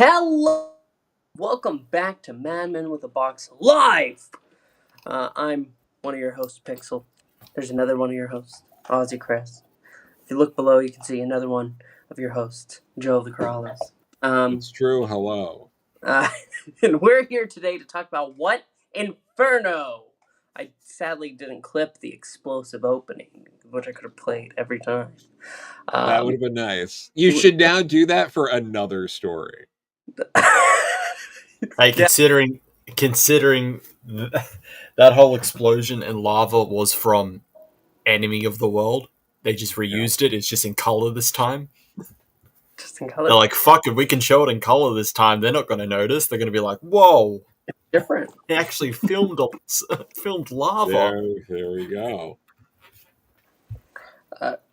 Hello! Welcome back to Madmen with a Box Live! I'm one of your hosts, Pixel. There's another one of your hosts, OZChris. If you look below, you can see another one of your hosts, Joe of the Corallos. It's true, hello. And we're here today to talk about what? Inferno! I sadly didn't clip the explosive opening, which I could have played every time. That would have been nice. You should now do that for another story. Hey, considering that whole explosion and lava was from Enemy of the World, they just reused it. It's just in color this time. Just in color? They're like, fuck it, we can show it in color this time. They're not going to notice. They're going to be like, whoa. It's different. They actually filmed lava. There we go.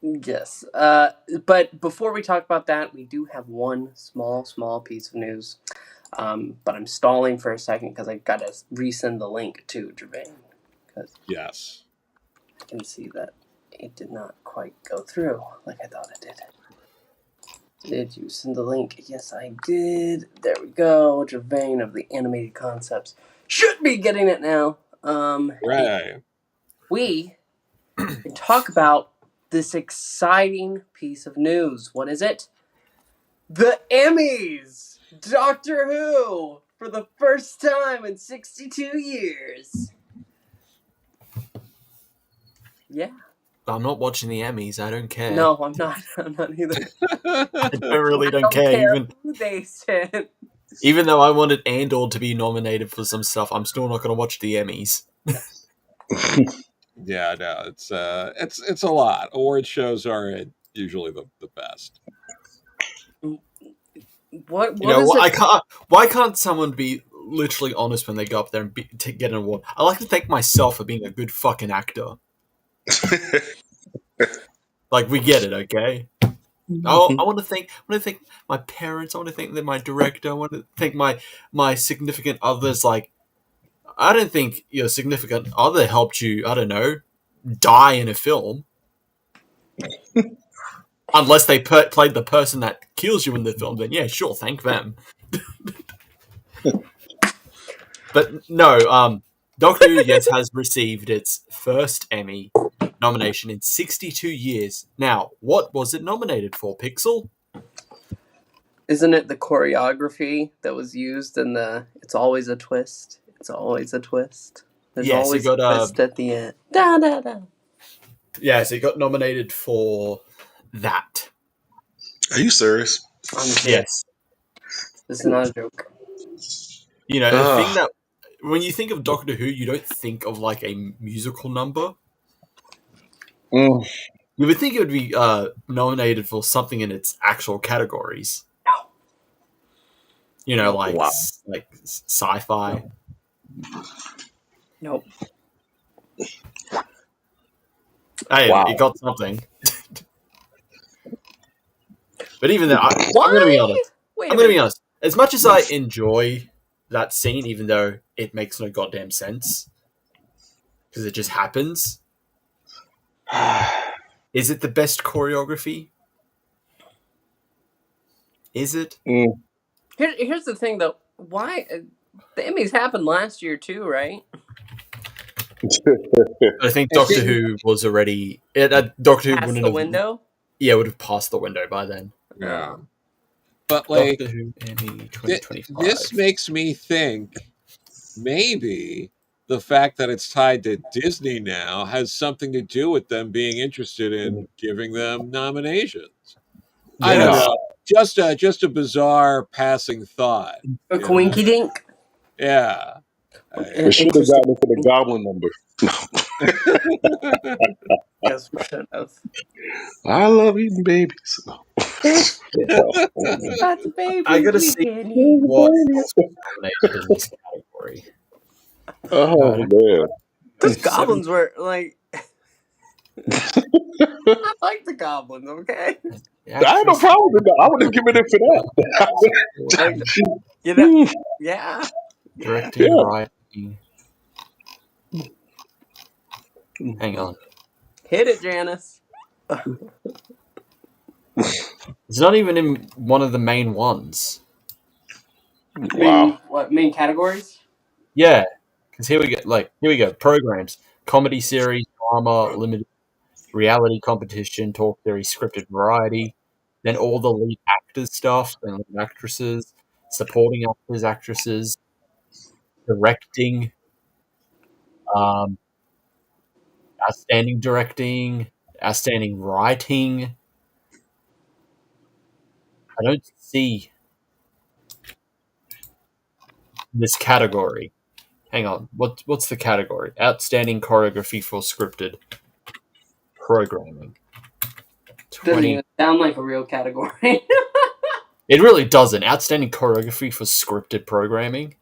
Yes. But before we talk about that, we do have one small piece of news. But I'm stalling for a second because I got to resend the link to Gevain. Yes. I can see that it did not quite go through like I thought it did. Did you send the link? Yes, I did. There we go. Gevain of the Animated Concepts should be getting it now. Right. We can talk about this exciting piece of news. What is it? The Emmys! Doctor Who! For the first time in 62 years. Yeah. I'm not watching the Emmys. I don't care. No, I'm not. I'm not either. I really don't care. Who they said. Even though I wanted Andor to be nominated for some stuff, I'm still not going to watch the Emmys. Yeah, no, it's a lot. Award shows aren't usually the best. What you know, is it? why can't someone be literally honest when they go up there and get an award? I like to thank myself for being a good fucking actor. Like, we get it, okay? I want to thank my parents. I want to thank my director. I want to thank my significant others. Like, I don't think your significant other helped you, I don't know, die in a film. Unless they played the person that kills you in the film, then yeah, sure, thank them. But no, Doctor Who, yes, has received its first Emmy nomination in 62 years. Now, what was it nominated for, Pixel? Isn't it the choreography that was used in the It's Always a Twist? It's always a twist. There's always a twist at the end. Da, da, da. Yes, it got nominated for that. Are you serious? Yes. This is not a joke. You know, the thing that when you think of Doctor Who, you don't think of like a musical number. You would think it would be nominated for something in its actual categories. No. You know, like sci-fi. Nope. Hey, it got something. But even then, I'm going to be honest. I'm going to be honest. As much as I enjoy that scene, even though it makes no goddamn sense, because it just happens, is it the best choreography? Is it? Here's the thing, though. Why the Emmys happened last year too, right? I think Doctor Who was already Doctor Who Past wouldn't the have window. Yeah, would have passed the window by then. Yeah, but like Doctor Who Emmy 2025. This makes me think maybe the fact that it's tied to Disney now has something to do with them being interested in giving them nominations. Yeah. I don't know. Just a bizarre passing thought. A coinky dink. Yeah. We should have gotten into the goblin number. Yes, we should have. I love eating babies. That's baby. I gotta see what else was nominated in this category. Oh man, Those goblins were like. I like the goblins. Okay. I have no problem with that. I would have given it for that. You know, yeah. Directing, writing. Hang on. Hit it, Janice. It's not even in one of the main ones. Wow. Main categories? Yeah, because here we go. Programs: comedy series, drama, limited reality competition, talk series, scripted variety. Then all the lead actors stuff and lead actresses, supporting actors, actresses, directing, um, outstanding, outstanding writing. I don't see this category. Hang on, what's the category? Outstanding choreography for scripted programming. Doesn't 20. even sound like a real category. It really doesn't. Outstanding choreography for scripted programming.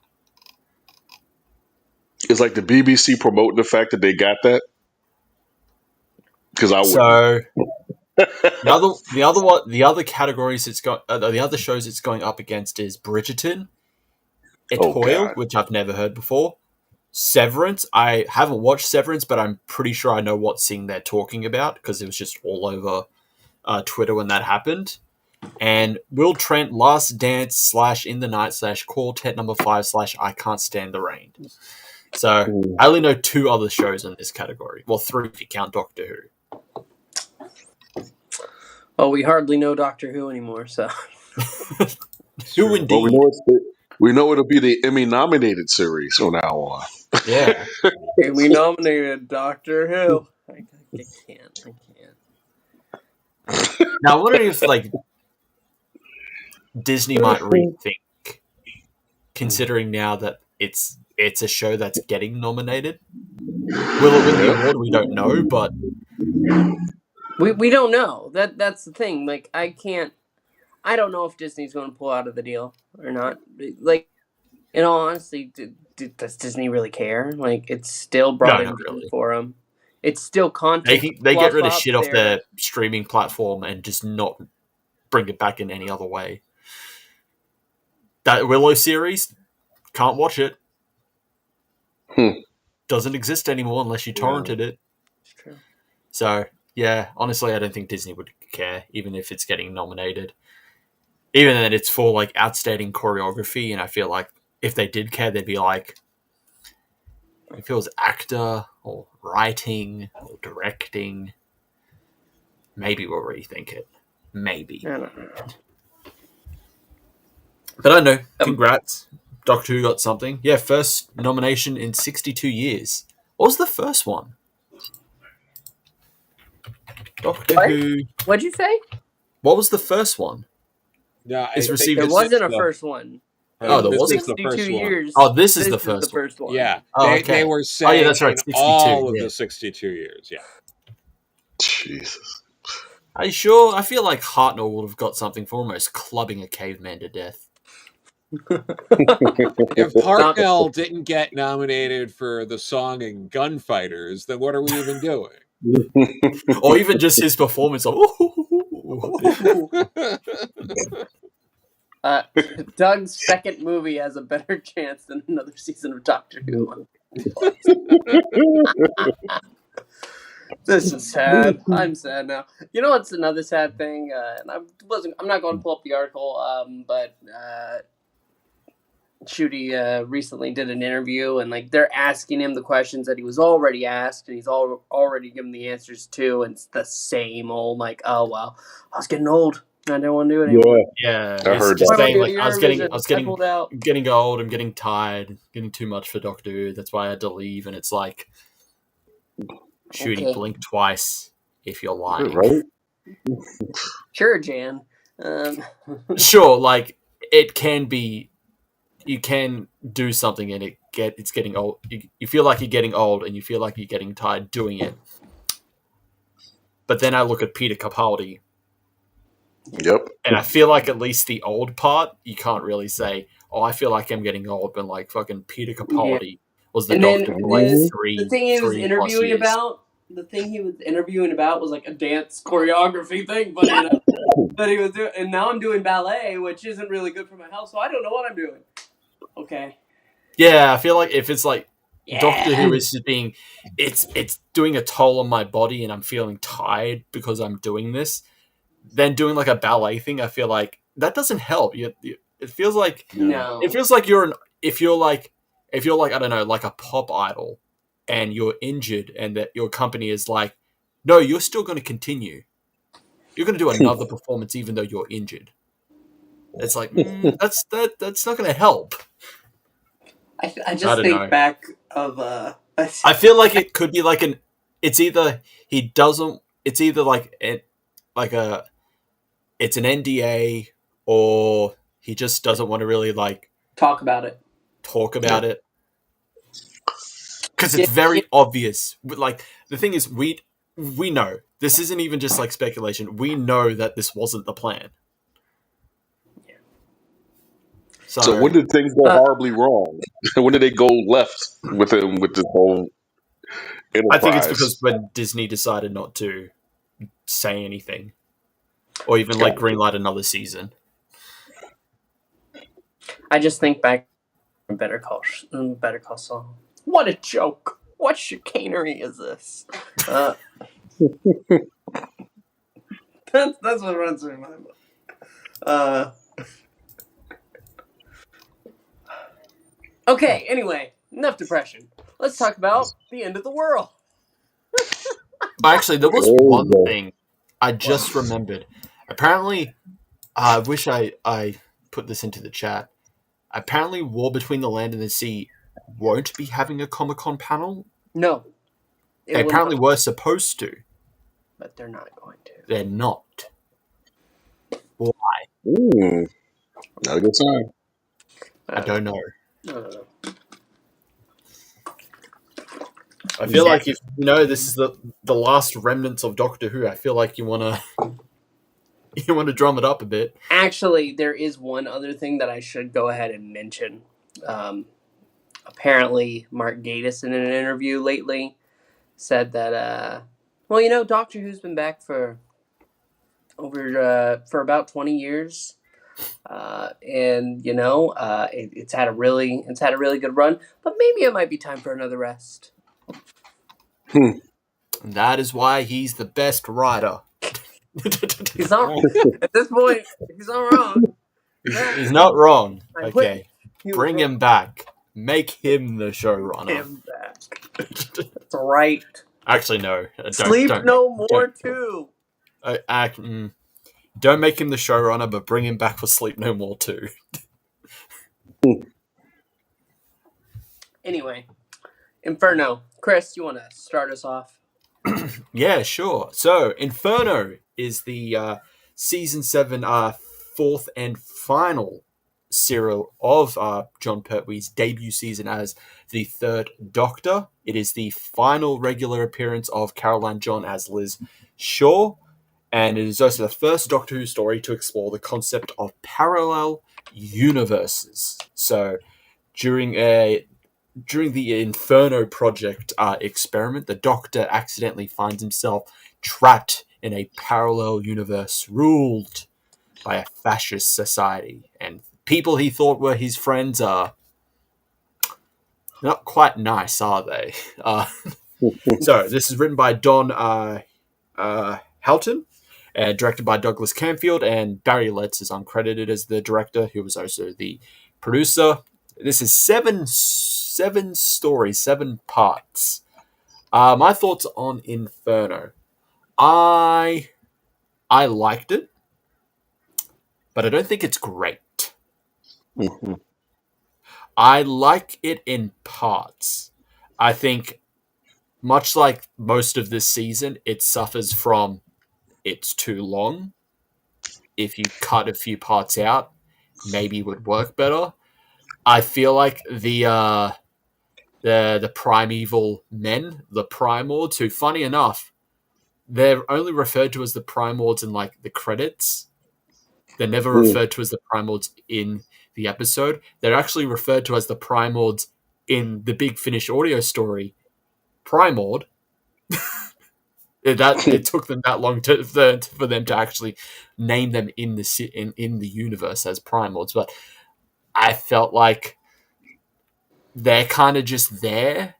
It's like the BBC promoting the fact that they got that. Because I wouldn't. So the other categories it's got, the other shows it's going up against is Bridgerton, Oh Etoile, God. which I've never heard before, Severance. I haven't watched Severance, but I'm pretty sure I know what scene they're talking about because it was just all over Twitter when that happened. And Will Trent, Last Dance / In the Night / Quartet number 5 / I Can't Stand the Rain. So I only know 2 other shows in this category. Well, 3 if you count Doctor Who. Well, we hardly know Doctor Who anymore, so. Who indeed? Well, we know it'll be the Emmy nominated series from now on. Yeah. We nominated Doctor Who. I can't. Now, I wonder if Disney might rethink, considering now that it's a show that's getting nominated. Will it win the award? We don't know, but we don't know. That's the thing. Like, I don't know if Disney's going to pull out of the deal or not. Like, in all honesty, does Disney really care? Like, it's still brought in really. for them. It's still content. They get rid of shit off their streaming platform and just not bring it back in any other way. That Willow series, can't watch it. Doesn't exist anymore unless you torrented it. It's true. So, yeah, honestly, I don't think Disney would care, even if it's getting nominated. Even then, it's for, outstanding choreography, and I feel like if they did care, they'd be like, if it was actor, or writing, or directing, maybe we'll rethink it. Maybe. I don't know. But I know. Congrats. Doctor Who got something. Yeah, first nomination in 62 years. What was the first one? Doctor Who. What'd you say? What was the first one? Yeah, There wasn't a first one. Oh, there wasn't? 62 years. Oh, this is the first one. Yeah. Oh, They were saying that's right, in all of the 62 years. Yeah. Jesus. Are you sure? I feel like Hartnell would have got something for almost clubbing a caveman to death. If Hartnell didn't get nominated for the song in Gunfighters, then what are we even doing? Or even just his performance of Doug's second movie has a better chance than another season of Doctor Who. This is sad. I'm sad now. You know what's another sad thing? And I'm not going to pull up the article, but Shooty recently did an interview, and they're asking him the questions that he was already asked, and he's already given the answers to, and it's the same old oh well, I was getting old. I didn't want to do it anymore. Yeah, I heard that. Saying, I was getting old. I'm getting tired. Getting too much for Doctor Who. That's why I had to leave. And it's like, Shooty, blink twice if you're lying. Right? Sure, Jan. Sure, it can be. You can do something, and it's getting old. You feel like you're getting old, and you feel like you're getting tired doing it. But then I look at Peter Capaldi. Yep. And I feel like at least the old part, you can't really say, oh, I feel like I'm getting old, but fucking Peter Capaldi was the Doctor for 3 the thing he was interviewing years. about. The thing he was interviewing about was a dance choreography thing, but that he was doing. And now I'm doing ballet, which isn't really good for my health, so I don't know what I'm doing. Okay. Yeah, I feel like if it's Doctor Who is just being, it's doing a toll on my body, and I'm feeling tired because I'm doing this. Then doing a ballet thing, I feel like that doesn't help. It feels like No. it feels like if you're like I don't know, like a pop idol, and you're injured, and that your company is like, no, you're still going to continue. You're going to do another performance even though you're injured. It's like that's not going to help. I just don't think know. back of I feel like it could be like it's either he doesn't. It's either like it's an NDA, or he just doesn't want to really like talk about it. it because it's very obvious. Like the thing is, we know this isn't even just like speculation. We know that this wasn't the plan. So when did things go horribly wrong? When did they go left with this whole enterprise? I think it's because when Disney decided not to say anything, or even like greenlight another season. I just think back to Better Call Saul. What a joke! What chicanery is this? That's what runs through my mind. Okay, anyway, enough depression. Let's talk about the end of the world. Actually, there was one thing I just remembered. Apparently, I wish I put this into the chat. Apparently, War Between the Land and the Sea won't be having a Comic-Con panel. No. They apparently were supposed to. But they're not going to. They're not. Why? Not a good sign. I don't know. No. I feel like if this is the last remnants of Doctor Who, I feel like you wanna drum it up a bit. Actually, there is one other thing that I should go ahead and mention. Apparently, Mark Gatiss in an interview lately said that Doctor Who's been back for about 20 years. And it's had a really good run, but maybe it might be time for another rest. That is why he's the best writer. He's not at this point. He's not wrong. He's not wrong. Okay, bring him back. Make him the showrunner. Him back. That's right. Actually, no. Sleep No More too. Don't make him the showrunner, but bring him back for Sleep No More too. Anyway, Inferno. Chris, you want to start us off? Yeah, sure. So, Inferno is the season 7 fourth and final serial of Jon Pertwee's debut season as the third Doctor. It is the final regular appearance of Caroline John as Liz Shaw, and it is also the first Doctor Who story to explore the concept of parallel universes. So, during the Inferno project experiment, the Doctor accidentally finds himself trapped in a parallel universe ruled by a fascist society, and people he thought were his friends are not quite nice, are they? So this is written by Don Houghton, directed by Douglas Camfield, and Barry Letts is uncredited as the director, who was also the producer. This is seven stories, 7 parts. My thoughts on Inferno. I liked it, but I don't think it's great. I like it in parts. I think, much like most of this season, it suffers from it's too long. If you cut a few parts out, maybe it would work better. I feel like the primeval men, the Primords, who, funny enough, they're only referred to as the Primords in like the credits. They're never referred to as the Primords in the episode. They're actually referred to as the Primords in the Big Finish audio story. Primord. It took them that long for them to actually name them in the universe as Primords, but I felt like they're kind of just there,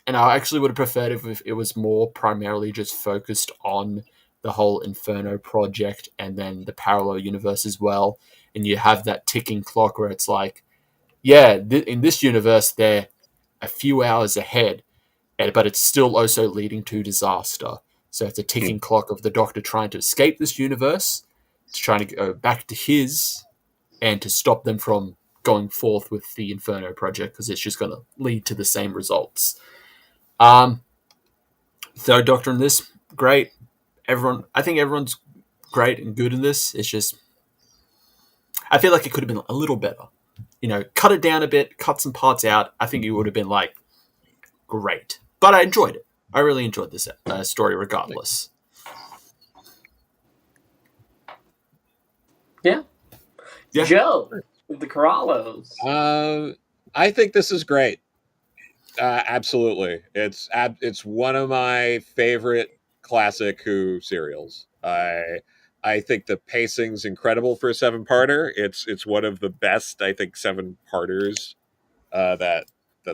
and I actually would have preferred if it was more primarily just focused on the whole Inferno project and then the parallel universe as well. and you have that ticking clock where it's like, yeah, in this universe they're a few hours ahead, but it's still also leading to disaster. So it's a ticking clock of the Doctor trying to escape this universe, to trying to go back to his, and to stop them from going forth with the Inferno project, because it's just going to lead to the same results. Third Doctor in this, great. I think everyone's great and good in this. It's just, I feel like it could have been a little better. Cut it down a bit, cut some parts out. I think it would have been like great. But I enjoyed it. I really enjoyed this story regardless. Yeah. Joe, with the Corallos. I think this is great. Absolutely. It's one of my favorite classic Who serials. I think the pacing's incredible for a 7-parter. It's one of the best, I think, 7-parters that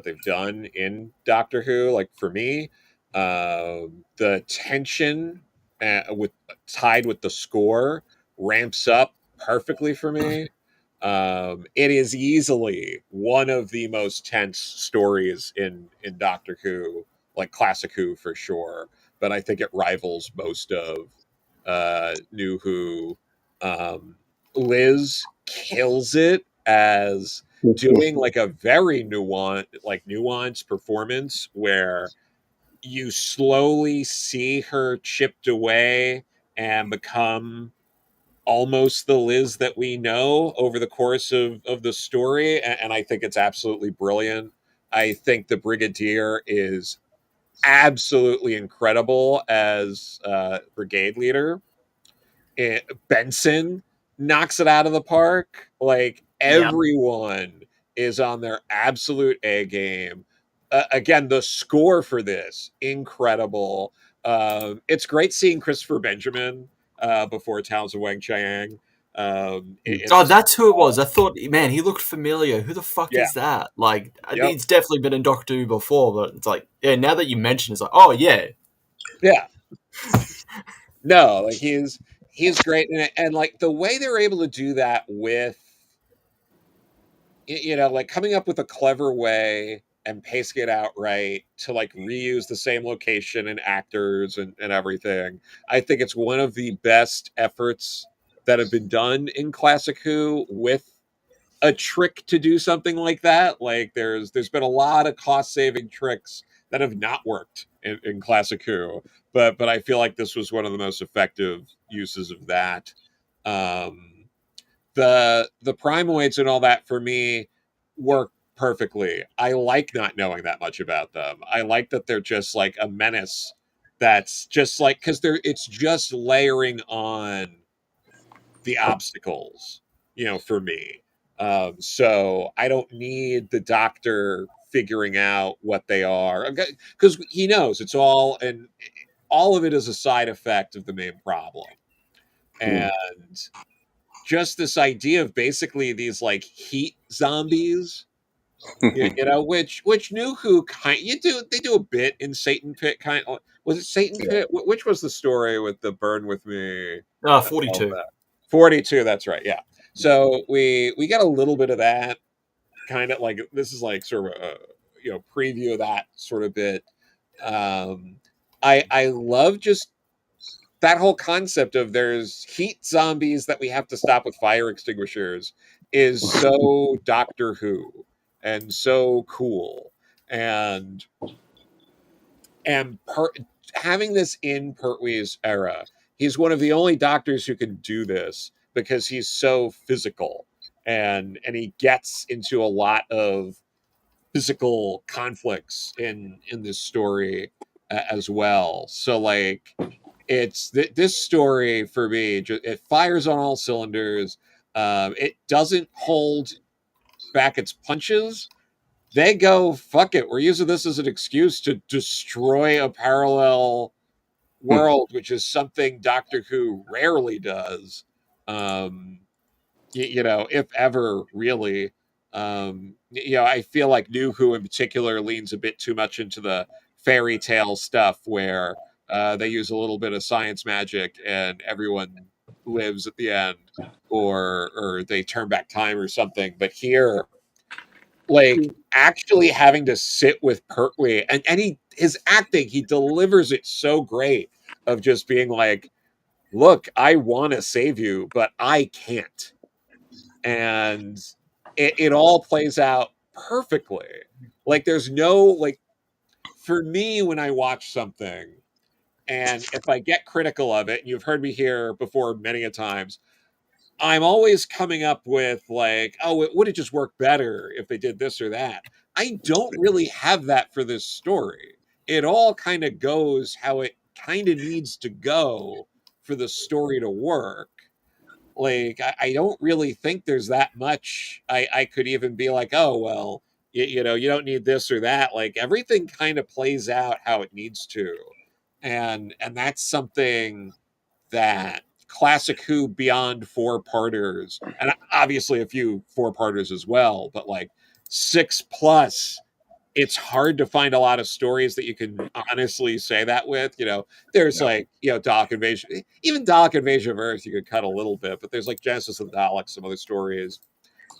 they've done in Doctor Who. Like, for me, the tension tied with the score ramps up perfectly for me. It is easily one of the most tense stories in Doctor Who, like classic Who for sure. But I think it rivals most of New Who. Liz kills it as doing like a very nuanced performance where you slowly see her chipped away and become almost the Liz that we know over the course of the story. And I think it's absolutely brilliant. I think the Brigadier is absolutely incredible as brigade leader. Benson knocks it out of the park. Like, everyone is on their absolute A game. Again, the score for this, incredible. It's great seeing Christopher Benjamin before Towns of Wang Chiang. That's who it was. I thought, man, he looked familiar. Who the fuck is that? Like, I think he's definitely been in Doctor Who before, but it's like, yeah, now that you mention it, it's like, oh, yeah. Yeah. No, like, he's great. And like, the way they were able to do that with, like, coming up with a clever way and pacing it out right to like reuse the same location and actors and everything. I think it's one of the best efforts that have been done in classic Who with a trick to do something like that. Like, there's been a lot of cost saving tricks that have not worked in classic Who, but I feel like this was one of the most effective uses of that. Um, the Primoids and all that, for me, work perfectly. I like not knowing that much about them. I like that they're just like a menace that's just like, because it's just layering on the obstacles, for me. So I don't need the Doctor figuring out what they are, because he knows it's all, and all of it is a side effect of the main problem. And just this idea of basically these like heat zombies, which New Who they do a bit in Satan Pit. Was it Satan Pit? Which was the story with the Burn With Me? 42. 42, that's right. Yeah. So we get a little bit of that, kind of like, this is like sort of a preview of that sort of bit. I love just that whole concept of there's heat zombies that we have to stop with fire extinguishers is so Doctor Who and so cool. And having this in Pertwee's era, he's one of the only Doctors who can do this because he's so physical, and he gets into a lot of physical conflicts in this story as well. So like, it's this story for me, it fires on all cylinders. It doesn't hold back its punches. They go, fuck it, we're using this as an excuse to destroy a parallel world, which is something Doctor Who rarely does. If ever, really. I feel like New Who in particular leans a bit too much into the fairy tale stuff, where they use a little bit of science magic and everyone lives at the end, or they turn back time or something. But here, like actually having to sit with Pertwee, and his acting, he delivers it so great of just being like, look, I want to save you, but I can't. And it all plays out perfectly. Like there's no, like, for me, when I watch something, and if I get critical of it, and you've heard me here before many a times, I'm always coming up with like, oh, it would have just worked better if they did this or that. I don't really have that for this story. It all kind of goes how it kind of needs to go for the story to work. Like, I don't really think there's that much I could even be like, oh, well, you don't need this or that. Like, everything kind of plays out how it needs to. And that's something that classic Who beyond four parters, and obviously a few four parters as well, but like 6+, it's hard to find a lot of stories that you can honestly say that with. There's like, Dalek Invasion, even Dalek Invasion of Earth, you could cut a little bit, but there's like Genesis of the Daleks, some other stories.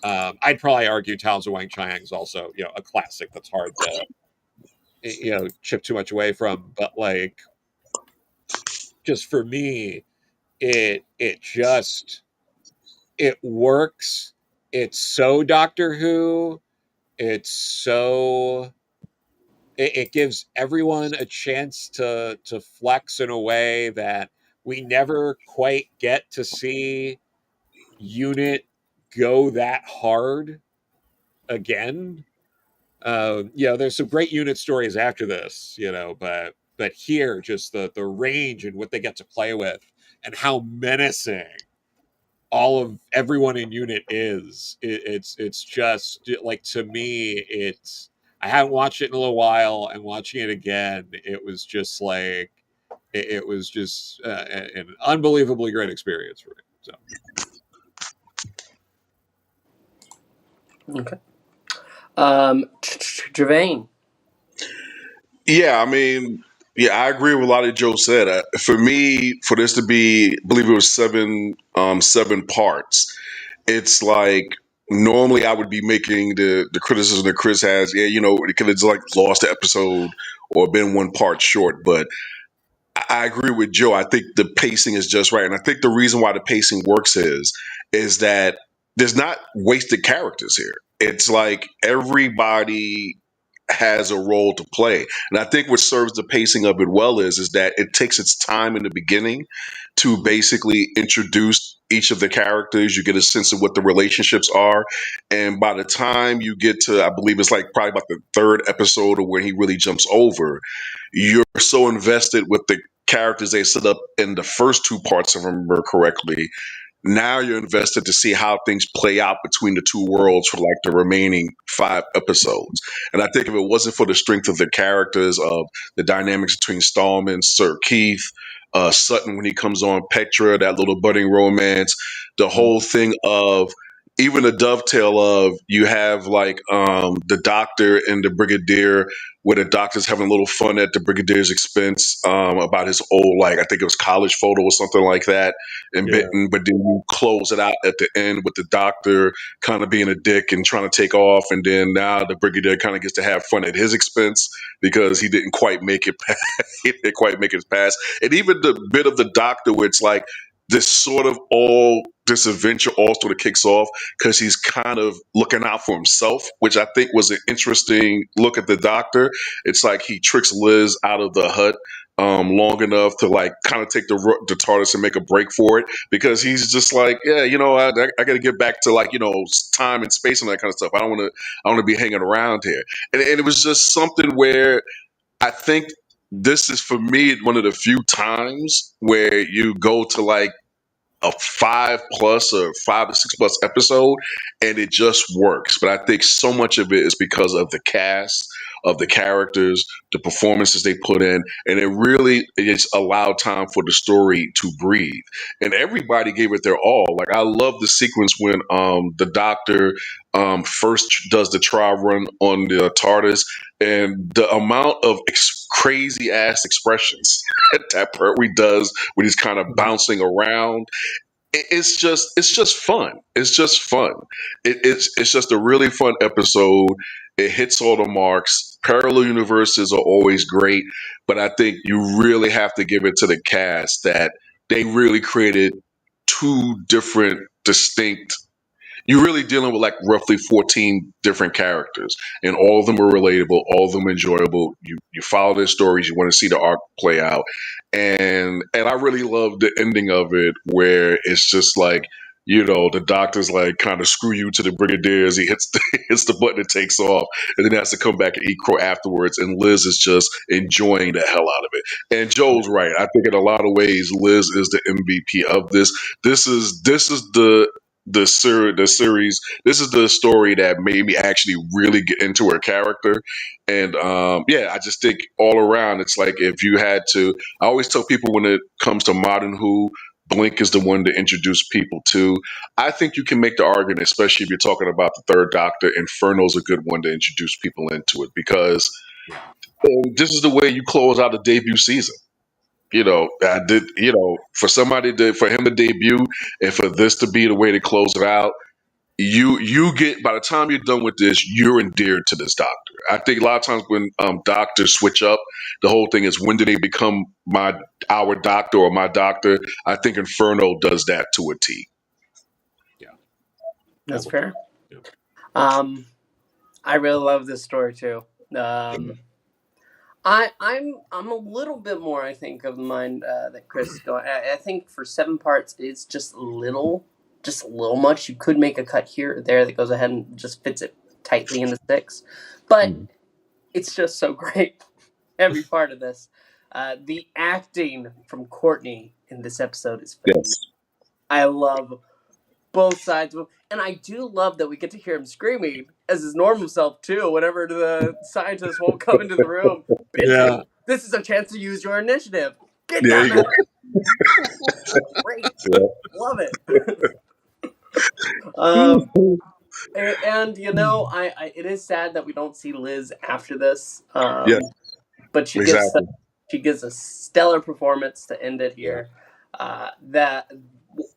I'd probably argue Towns of Wang Chiang is also, a classic that's hard to, chip too much away from. But like, just for me, it works. It's so Doctor Who. It's so it gives everyone a chance to flex in a way that we never quite get to see Unit go that hard again. There's some great Unit stories after this, but here, just the range and what they get to play with, and how menacing all of everyone in Unit is. It's just like, to me, I haven't watched it in a little while, and watching it again, it was just like it was just an unbelievably great experience for me. So Okay. Gevain. Yeah, I mean, yeah, I agree with a lot of Joe said. For me, for this to be, I believe it was seven parts. It's like normally I would be making the criticism that Chris has. Yeah, it could have like lost the episode or been one part short. But I agree with Joe. I think the pacing is just right, and I think the reason why the pacing works is that there's not wasted characters here. It's like everybody has a role to play, and I think what serves the pacing of it well is that it takes its time in the beginning to basically introduce each of the characters. You get a sense of what the relationships are, and by the time you get to, I believe it's like probably about the third episode or where he really jumps over, you're so invested with the characters they set up in the first two parts, if I remember correctly. Now you're invested to see how things play out between the two worlds for like the remaining 5 episodes. And I think if it wasn't for the strength of the characters, of the dynamics between Stallman, Sir Keith, Sutton when he comes on, Petra, that little budding romance, the whole thing of even the dovetail of you have like the doctor and the brigadier, where the doctor's having a little fun at the brigadier's expense about his old, like, I think it was college photo or something like that, and yeah, but then you close it out at the end with the doctor kind of being a dick and trying to take off, and then now the brigadier kind of gets to have fun at his expense because he didn't quite make it past, he didn't quite make it past. And even the bit of the doctor where it's like this adventure all sort of kicks off because he's kind of looking out for himself, which I think was an interesting look at the doctor. It's like he tricks Liz out of the hut long enough to like kind of take the TARDIS and make a break for it, because he's just like, yeah, I got to get back to like, time and space and that kind of stuff. I want to be hanging around here. And it was just something where I think this is, for me, one of the few times where you go to like a 5+ or 5 to 6+ episode and it just works. But I think so much of it is because of the cast, of the characters, the performances they put in, and it really is allowed time for the story to breathe, and everybody gave it their all. Like, I love the sequence when the doctor first does the trial run on the TARDIS, and the amount of crazy ass expressions that Pertwee does when he's kind of bouncing around. it's just fun. It's just fun. It's just a really fun episode. It hits all the marks. Parallel universes are always great, but I think you really have to give it to the cast that they really created two different distinct, you're really dealing with like roughly 14 different characters, and all of them are relatable, all of them enjoyable. You follow their stories, you want to see the arc play out, and I really love the ending of it where it's just like, the doctor's like kind of screw you to the brigadiers. He hits hits the button and takes off, and then has to come back and eat crow afterwards. And Liz is just enjoying the hell out of it. And Joel's right. I think in a lot of ways, Liz is the MVP of this. This is the series. This is the story that made me actually really get into her character. And yeah, I just think all around, it's like, if you had to, I always tell people when it comes to modern Who, Blink is the one to introduce people to. I think you can make the argument, especially if you're talking about the Third Doctor. Inferno's a good one to introduce people into it, because this is the way you close out a debut season. I did, for him to debut and for this to be the way to close it out, you get, by the time you're done with this, you're endeared to this doctor. I think a lot of times when doctors switch up, the whole thing is, when do they become our doctor or my doctor? I think Inferno does that to a T. Yeah, That's fair. Yeah. I really love this story too. I'm a little bit more, I think, of the mind that Chris is going. I think for 7 parts, it's just a little much. You could make a cut here or there that goes ahead and just fits it tightly into 6, but it's just so great. Every part of this, the acting from Courtney in this episode is phenomenal. Yes. I love both sides of him, and I do love that we get to hear him screaming as his normal self too, whenever the scientists won't come into the room. Yeah. This is a chance to use your initiative. Get There down you there. Great. Yeah. Love it. And it is sad that we don't see Liz after this. Yes, But she exactly. gives a stellar performance to end it here. That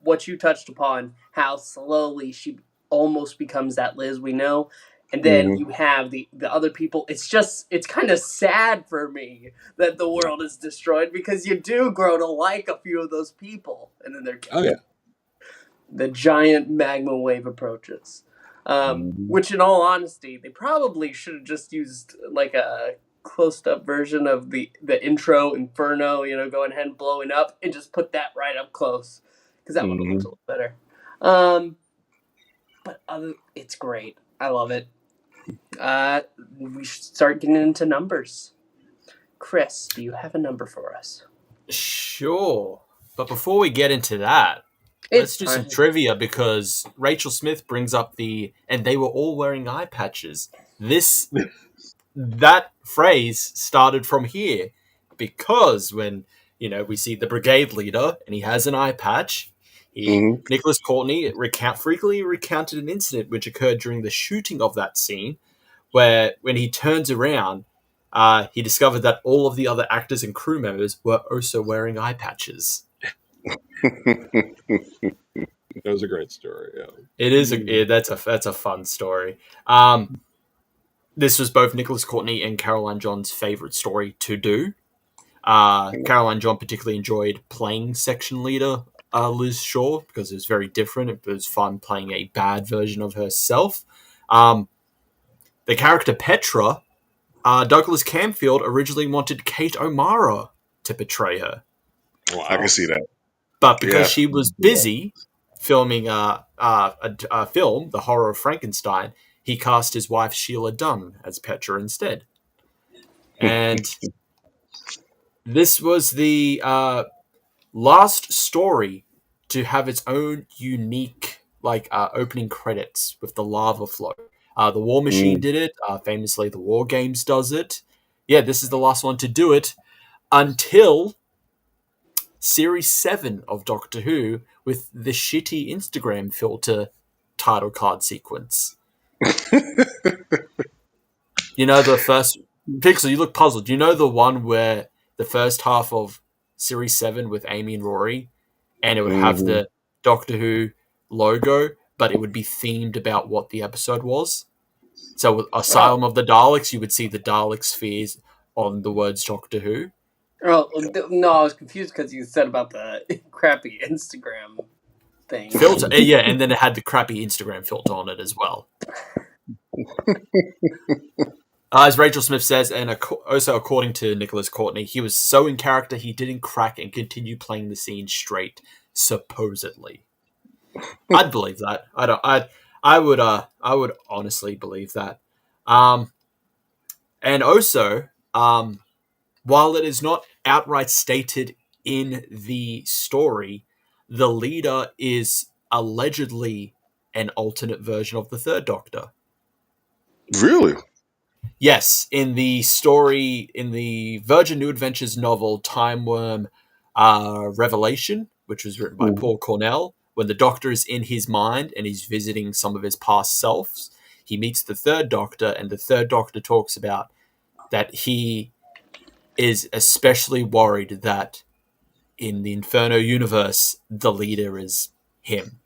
what you touched upon, how slowly she almost becomes that Liz we know. And then you have the other people. It's kind of sad for me that the world is destroyed, because you do grow to like a few of those people, and then they're killed. Oh yeah. The giant magma wave approaches, which, in all honesty, they probably should have just used like a close-up version of the intro Inferno, going ahead and blowing up, and just put that right up close, because that would have looked a little better. But it's great. I love it. We should start getting into numbers. Chris, do you have a number for us? Sure. But before we get into that, let's do some trivia, because Rachel Smith brings up and they were all wearing eye patches. That phrase started from here, because when, we see the brigade leader and he has an eye patch, Nicholas Courtney frequently recounted an incident which occurred during the shooting of that scene, where when he turns around, he discovered that all of the other actors and crew members were also wearing eye patches. That was a great story. Yeah, it is. That's a fun story. This was both Nicholas Courtney and Caroline John's favorite story to do. Caroline John particularly enjoyed playing section leader Liz Shaw, because it was very different. It was fun playing a bad version of herself. The character Petra, Douglas Camfield originally wanted Kate O'Mara to portray her. Wow. I can see that. But because she was busy filming a film, The Horror of Frankenstein, he cast his wife Sheila Dunn as Petra instead. And this was the last story to have its own unique opening credits with the lava flow. The War Machine did it. Famously, the War Games does it. Yeah, this is the last one to do it until Series 7 of Doctor Who, with the shitty Instagram filter title card sequence. The first... Pixel, you look puzzled. You know the one where the first half of Series 7 with Amy and Rory, and it would have the Doctor Who logo, but it would be themed about what the episode was. So with Asylum of the Daleks, you would see the Dalek spheres on the words Doctor Who. Oh no, I was confused because you said about the crappy Instagram thing. Filter, yeah, and then it had the crappy Instagram filter on it as well. As Rachel Smith says, and also according to Nicholas Courtney, he was so in character he didn't crack and continue playing the scene straight, supposedly. I'd believe that. I would honestly believe that. And also, while it is not outright stated in the story, the leader is allegedly an alternate version of the Third Doctor. Really? Yes, in the story, in the Virgin New Adventures novel Time Worm Revelation, which was written by Paul Cornell, when the Doctor is in his mind and he's visiting some of his past selves, he meets the Third Doctor, and the Third Doctor talks about that he is especially worried that in the Inferno universe, the leader is him.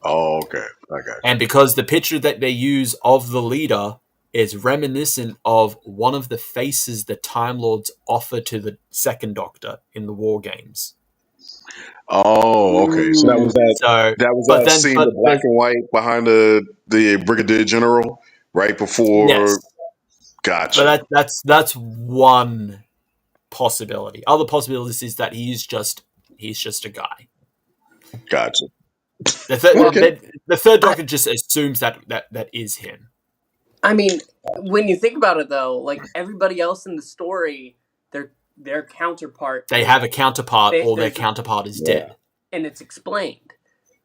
Oh, okay. I got you. And because the picture that they use of the leader is reminiscent of one of the faces the Time Lords offer to the Second Doctor in the War Games. Oh, okay. So that was that. So, That was but that then, scene, but the black and white behind the Brigadier General, right before. yes, Gotcha. but that's one possibility. Other possibilities is that he's just a guy. Gotcha. The Third Doctor just assumes that is him. I mean, when you think about it, though, like everybody else in the story, their counterpart. They have a counterpart, or their counterpart is dead. And it's explained.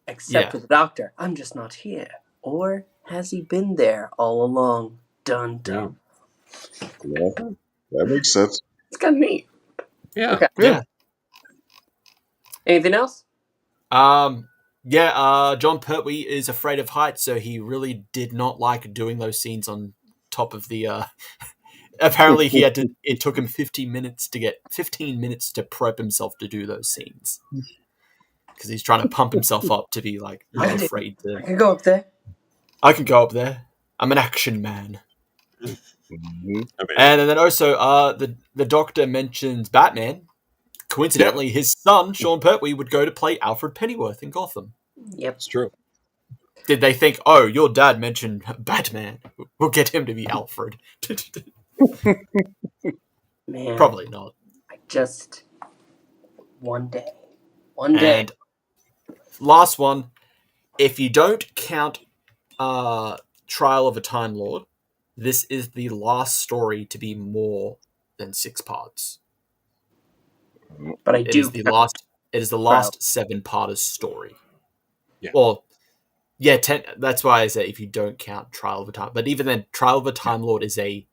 Except for the Doctor. I'm just not here. Or has he been there all along? Dun dun. Yeah, that makes sense. It's kind of neat. Yeah. Okay. Yeah. Anything else? John Pertwee is afraid of heights, so he really did not like doing those scenes on top of the. Apparently, it took him 15 minutes to prep himself to do those scenes because he's trying to pump himself up to be like not afraid to. I can go up there. I can go up there. I'm an action man. Mm-hmm. And then also, the Doctor mentions Batman. Coincidentally, his son, Sean Pertwee, would go to play Alfred Pennyworth in Gotham. Yep. It's true. Did they think, oh, your dad mentioned Batman, we'll get him to be Alfred? Man. Probably not. One day. And last one, if you don't count Trial of a Time Lord, this is the last story to be more than 6 parts. But It is the last 7-parter story. Yeah. Well, 10. That's why I say if you don't count Trial of a Time, but even then, Trial of a Time Lord is a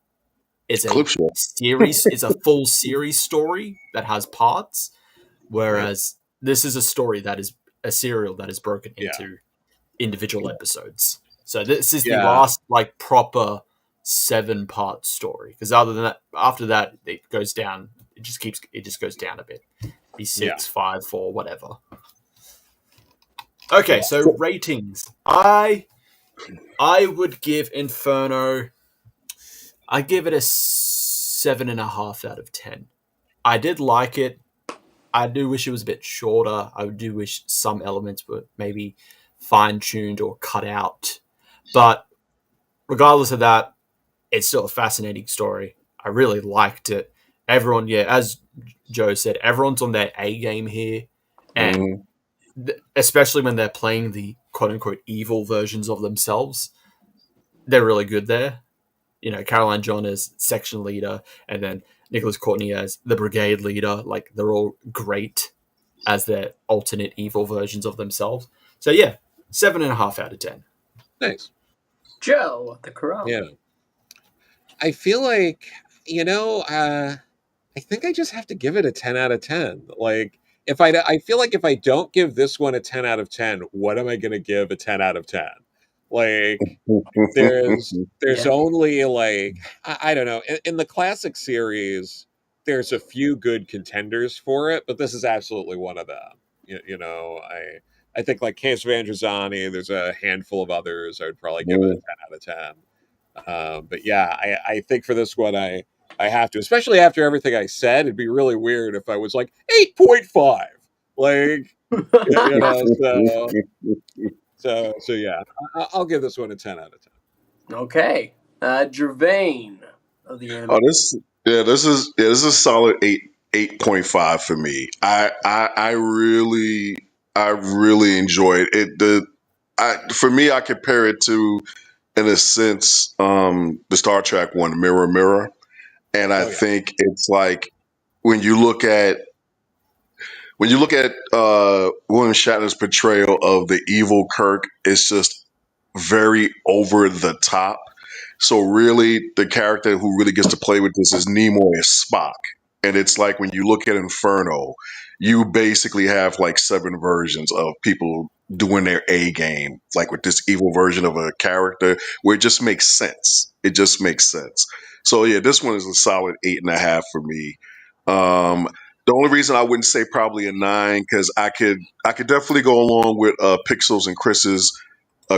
series, is a full series story that has parts, whereas this is a story that is a serial that is broken into individual episodes. So this is the last proper 7-part story. Because after that, it goes down. It just goes down a bit. Be 6, 5, 4, whatever. Okay, so ratings. I would give Inferno. I give it a 7.5 out of 10. I did like it. I do wish it was a bit shorter. I do wish some elements were maybe fine-tuned or cut out. But regardless of that, it's still a fascinating story. I really liked it. Everyone, as Joe said, everyone's on their A game here. And especially when they're playing the quote-unquote evil versions of themselves, they're really good there. You know, Caroline John as section leader, and then Nicholas Courtney as the brigade leader. Like, they're all great as their alternate evil versions of themselves. So, 7.5 out of 10. Thanks. Joe, the Corallo. Yeah. I feel like, I think I just have to give it a 10 out of 10. Like, I feel like if I don't give this one a 10 out of 10, what am I going to give a 10 out of 10? Like, there's only I don't know. In the classic series, there's a few good contenders for it, but this is absolutely one of them. I think like Case of Androzani, there's a handful of others I would probably give it a 10 out of 10. But yeah, I think for this one, I have to, especially after everything I said. It'd be really weird if I was like 8.5, like so yeah, I'll give this one a 10 out of 10. Okay, Gevain of the anime. Oh, this is a solid 8.5 for me. I really enjoyed it. For me, I compare it to, in a sense, the Star Trek one, Mirror Mirror, and I Oh yeah, think it's like when you look at William Shatner's portrayal of the evil Kirk, it's just very over the top. So really, the character who really gets to play with this is Nimoy as Spock, and it's like when you look at Inferno, you basically have like 7 versions of people doing their A game, like with this evil version of a character, where it just makes sense. It just makes sense. So yeah, this one is a solid 8.5 for me. The only reason I wouldn't say probably a 9, because I could definitely go along with Pixels and Chris's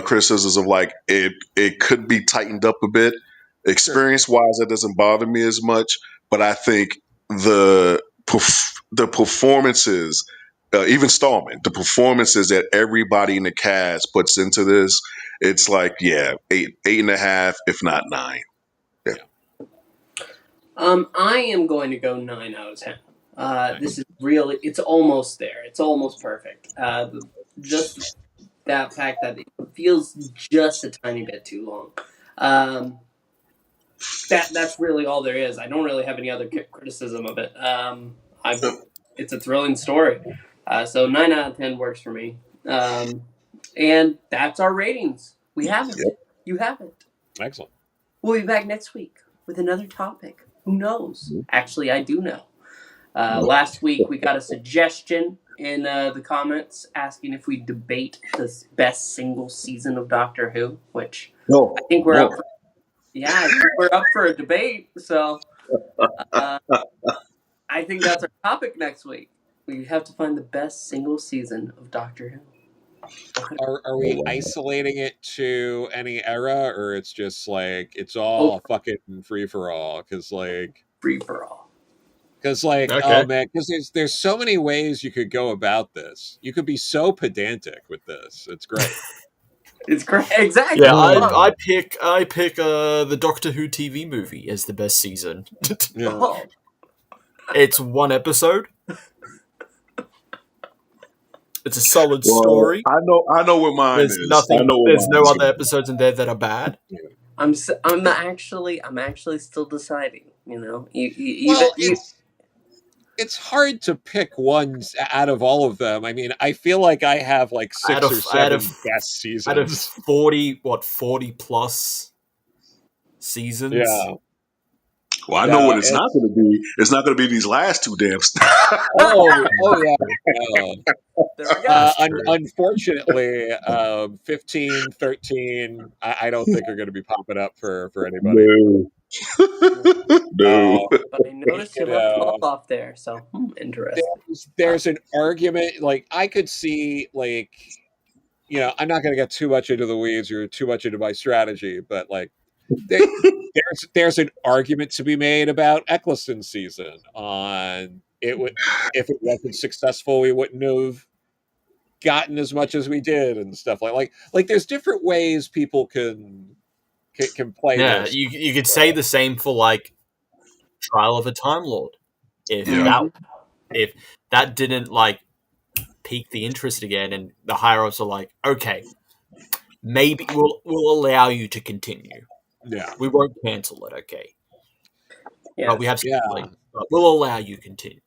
criticisms of like it could be tightened up a bit. Sure. Experience wise, that doesn't bother me as much, but I think the performances, even Stallman, the performances that everybody in the cast puts into this, it's like, yeah, 8.5, if not 9. Yeah. yeah. I am going to go 9 out of 10. This is really, it's almost there. It's almost perfect. Just that fact that it feels just a tiny bit too long. That's really all there is. I don't really have any other criticism of it. It's a thrilling story. So 9 out of 10 works for me. And that's our ratings. We have it. Yep. You have it. Excellent. We'll be back next week with another topic. Who knows? Actually, I do know. Last week, we got a suggestion in the comments asking if we debate the best single season of Doctor Who, which No, I think we're up for. Yeah, I think we're up for a debate. So I think that's our topic next week. We have to find the best single season of Doctor Who. Are we isolating it to any era, or it's just like it's all Oh, a fucking free for all? Because free for all. oh Okay. man, because there's so many ways you could go about this. You could be so pedantic with this. It's great. It's great. Exactly. Yeah, Oh. I pick the Doctor Who TV movie as the best season. Yeah. Oh, It's 1 episode. It's a solid well, story. I know what mine There's is. nothing. I know what There's no mine's other gonna be. episodes in there that are bad. I'm actually still deciding. You know, Well, it's hard to pick ones out of all of them. I mean, I feel like I have like Out 6 or of 7 best out of seasons. 40 plus seasons. Yeah. Well, I know No, what it's not going to be. It's not going to be these last 2 damn. oh yeah. there we go. That's true. Unfortunately, 15, 13, I don't think are going to be popping up for anybody. No. No. But I noticed you You left 12 know, off there, so interesting. there's an argument. Like I could see, like I'm not going to get too much into the weeds or too much into my strategy, but like there, there's an argument to be made about Eccleston's season. On it would if it wasn't successful, we wouldn't have gotten as much as we did and stuff like there's different ways people can play Yeah, this. you could say the same for like Trial of a Time Lord. If Yeah. that didn't like pique the interest again, and the higher ups are like, okay, maybe we'll allow you to continue. Yeah, We won't cancel it, okay? Yeah. But we have yeah, but we'll allow you to continue.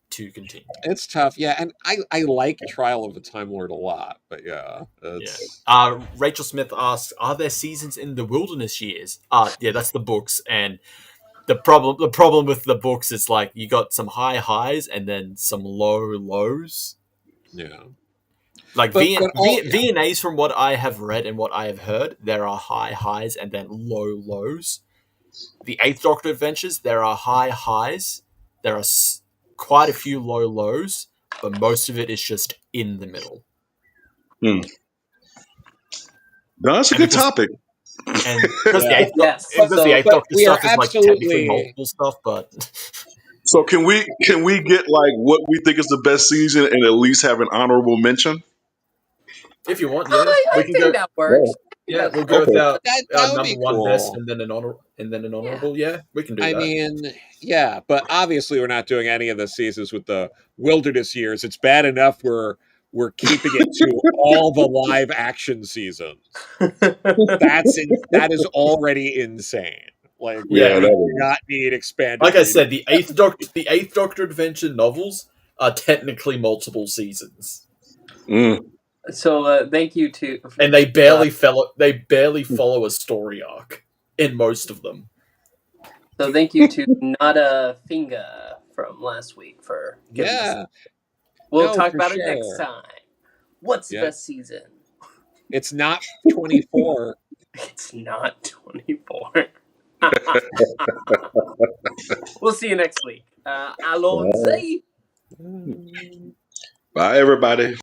it's tough. Yeah, and I like Trial of a Time Lord a lot, but yeah, Yeah. it's Rachel Smith asks, "Are there seasons in the Wilderness Years?" Yeah, that's the books, and the problem with the books is like you got some high highs and then some low lows. yeah. Like But all VNAs, from what I have read and what I have heard, there are high highs and then low lows. The Eighth Doctor Adventures, there are high highs, there are quite a few low lows, but most of it is just in the middle. No, that's a And good because- topic. And because Yeah. Yes. because the Eighth But Doctor we are stuff is like technically absolutely- multiple stuff, but So can we get like what we think is the best season and at least have an honorable mention? if you want, I we can think go. that works. Yeah, we'll Okay. go with our That would number be one cool. best, and then an honorable. Yeah, we can do I that. mean, yeah, but obviously we're not doing any of the seasons with the wilderness years. It's bad enough we're keeping it to all the live action seasons. That is already insane. Like we Yeah, do that is. not need expanded. Like I universe. said, the Eighth Doctor Adventure novels are technically multiple seasons, So thank you to and they barely follow a story arc in most of them. So thank you to Nada Finga from last week for giving us. Yeah, We'll No, talk for about it next sure. time. What's the Yeah. best season? it's not 24. It's not 24. We'll see you next week. Alonzi. Bye, everybody.